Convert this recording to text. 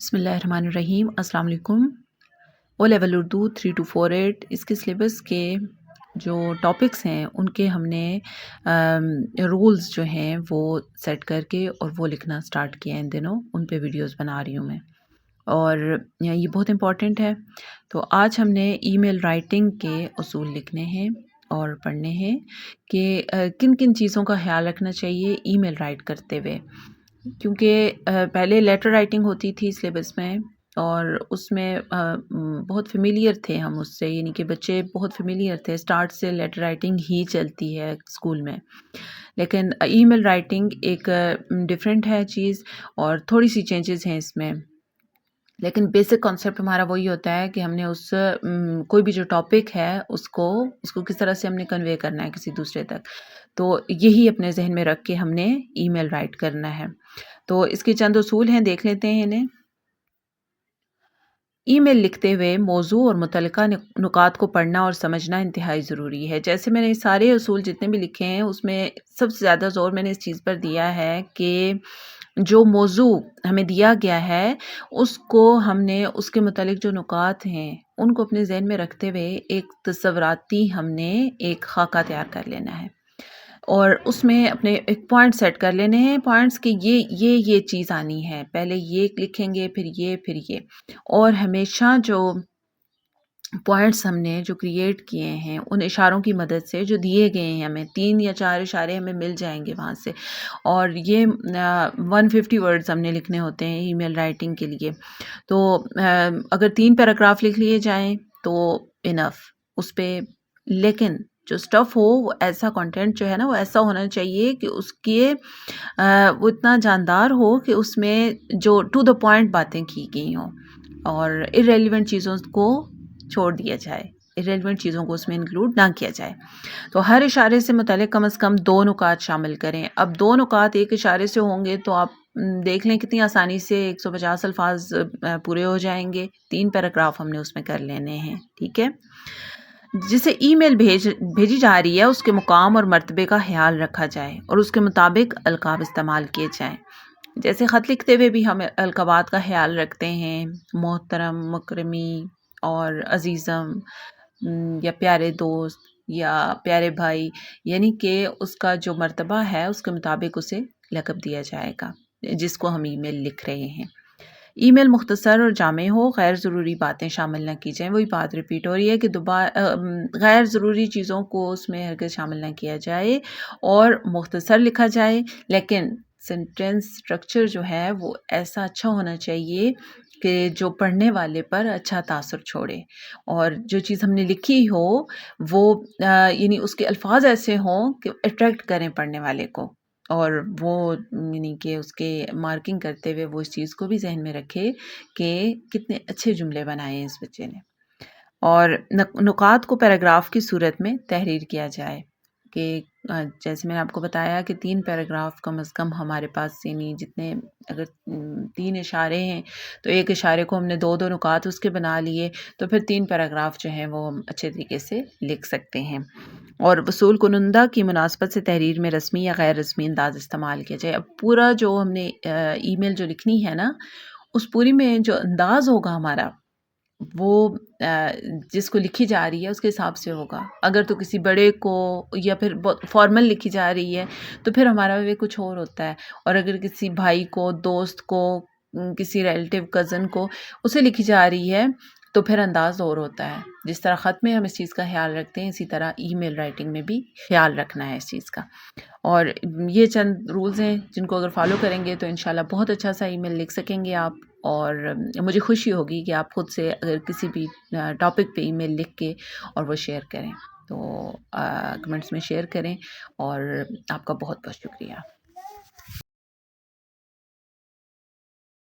بسم اللہ الرحمن الرحیم۔ السلام علیکم۔ او لیول اردو 3248 اس کے سلیبس کے جو ٹاپکس ہیں ان کے ہم نے رولز جو ہیں وہ سیٹ کر کے اور وہ لکھنا سٹارٹ کیا ہے ان دنوں، ان پہ ویڈیوز بنا رہی ہوں میں، اور یہ بہت امپورٹنٹ ہے۔ تو آج ہم نے ای میل رائٹنگ کے اصول لکھنے ہیں اور پڑھنے ہیں کہ کن کن چیزوں کا خیال رکھنا چاہیے ای میل رائٹ کرتے ہوئے، کیونکہ پہلے لیٹر رائٹنگ ہوتی تھی سلیبس میں، اور اس میں بہت فیملیئر تھے ہم اس سے، یعنی کہ بچے بہت فیملیئر تھے، سٹارٹ سے لیٹر رائٹنگ ہی چلتی ہے اسکول میں، لیکن ای میل رائٹنگ ایک ڈفرینٹ ہے چیز، اور تھوڑی سی چینجز ہیں اس میں، لیکن بیسک کانسیپٹ ہمارا وہی ہوتا ہے کہ ہم نے اس کوئی بھی جو ٹاپک ہے اس کو کس طرح سے ہم نے کنوے کرنا ہے کسی دوسرے تک، تو یہی اپنے ذہن میں رکھ کے ہم نے ای میل رائٹ کرنا ہے۔ تو اس کے چند اصول ہیں، دیکھ لیتے ہیں انہیں۔ ای میل لکھتے ہوئے موضوع اور متعلقہ نکات کو پڑھنا اور سمجھنا انتہائی ضروری ہے۔ جیسے میں نے سارے اصول جتنے بھی لکھے ہیں اس میں سب سے زیادہ زور میں نے اس چیز پر دیا ہے کہ جو موضوع ہمیں دیا گیا ہے اس کو ہم نے اس کے متعلق جو نکات ہیں ان کو اپنے ذہن میں رکھتے ہوئے ایک تصوراتی ہم نے ایک خاکہ تیار کر لینا ہے، اور اس میں اپنے ایک پوائنٹ سیٹ کر لینے ہیں، پوائنٹس کہ یہ چیز آنی ہے، پہلے یہ لکھیں گے پھر یہ، اور ہمیشہ جو پوائنٹس ہم نے جو کریٹ کیے ہیں ان اشاروں کی مدد سے جو دیے گئے ہیں، ہمیں 3 یا 4 اشارے ہمیں مل جائیں گے وہاں سے، اور یہ 150 ورڈز ہم نے لکھنے ہوتے ہیں ای میل رائٹنگ کے لیے، تو اگر 3 پیراگراف لکھ لیے جائیں تو انف اس پہ، لیکن جو سٹف ہو وہ ایسا کنٹینٹ جو ہے نا وہ ایسا ہونا چاہیے کہ اس کے وہ اتنا جاندار ہو کہ اس میں جو ٹو دا پوائنٹ باتیں کی گئی ہوں، اور ارریلیونٹ چیزوں کو چھوڑ دیا جائے، ارریلیونٹ چیزوں کو اس میں انکلوڈ نہ کیا جائے۔ تو ہر اشارے سے متعلق کم از کم 2 نکات شامل کریں۔ اب 2 نکات ایک اشارے سے ہوں گے تو آپ دیکھ لیں کتنی آسانی سے 150 الفاظ پورے ہو جائیں گے۔ 3 پیراگراف ہم نے اس میں کر لینے ہیں، ٹھیک ہے۔ جسے ای میل بھیجی جا رہی ہے اس کے مقام اور مرتبے کا خیال رکھا جائے اور اس کے مطابق القاب استعمال کیے جائیں۔ جیسے خط لکھتے ہوئے بھی ہم القابات کا خیال رکھتے ہیں، محترم، مکرمی اور عزیزم، یا پیارے دوست یا پیارے بھائی، یعنی کہ اس کا جو مرتبہ ہے اس کے مطابق اسے لقب دیا جائے گا جس کو ہم ای میل لکھ رہے ہیں۔ ای میل مختصر اور جامع ہو، غیر ضروری باتیں شامل نہ کی جائیں۔ وہی بات ریپیٹ ہو رہی ہے کہ غیر ضروری چیزوں کو اس میں ہرگز شامل نہ کیا جائے اور مختصر لکھا جائے، لیکن سینٹینس اسٹرکچر جو ہے وہ ایسا اچھا ہونا چاہیے کہ جو پڑھنے والے پر اچھا تاثر چھوڑے، اور جو چیز ہم نے لکھی ہو وہ یعنی اس کے الفاظ ایسے ہوں کہ اٹریکٹ کریں پڑھنے والے کو، اور وہ یعنی کہ اس کے مارکنگ کرتے ہوئے وہ اس چیز کو بھی ذہن میں رکھے کہ کتنے اچھے جملے بنائے ہیں اس بچے نے، اور نکات کو پیراگراف کی صورت میں تحریر کیا جائے، کہ جیسے میں نے آپ کو بتایا کہ 3 پیراگراف کم از کم ہمارے پاس، یعنی جتنے اگر 3 اشارے ہیں تو ایک اشارے کو ہم نے 2 نکات اس کے بنا لیے، تو پھر 3 پیراگراف جو ہیں وہ ہم اچھے طریقے سے لکھ سکتے ہیں۔ اور وصول کنندہ کی مناسبت سے تحریر میں رسمی یا غیر رسمی انداز استعمال کیا جائے۔ اب پورا جو ہم نے ای میل جو لکھنی ہے نا، اس پوری میں جو انداز ہوگا ہمارا وہ جس کو لکھی جا رہی ہے اس کے حساب سے ہوگا۔ اگر تو کسی بڑے کو یا پھر فارمل لکھی جا رہی ہے تو پھر ہمارا وہ کچھ اور ہوتا ہے، اور اگر کسی بھائی کو، دوست کو، کسی ریلیٹیو کزن کو اسے لکھی جا رہی ہے تو پھر انداز اور ہوتا ہے۔ جس طرح خط میں ہم اس چیز کا خیال رکھتے ہیں اسی طرح ای میل رائٹنگ میں بھی خیال رکھنا ہے اس چیز کا، اور یہ چند رولز ہیں جن کو اگر فالو کریں گے تو انشاءاللہ بہت اچھا سا ای میل لکھ سکیں گے آپ، اور مجھے خوشی ہوگی کہ آپ خود سے اگر کسی بھی ٹاپک پہ ای میل لکھ کے اور وہ شیئر کریں، تو کمنٹس میں شیئر کریں، اور آپ کا بہت بہت شکریہ۔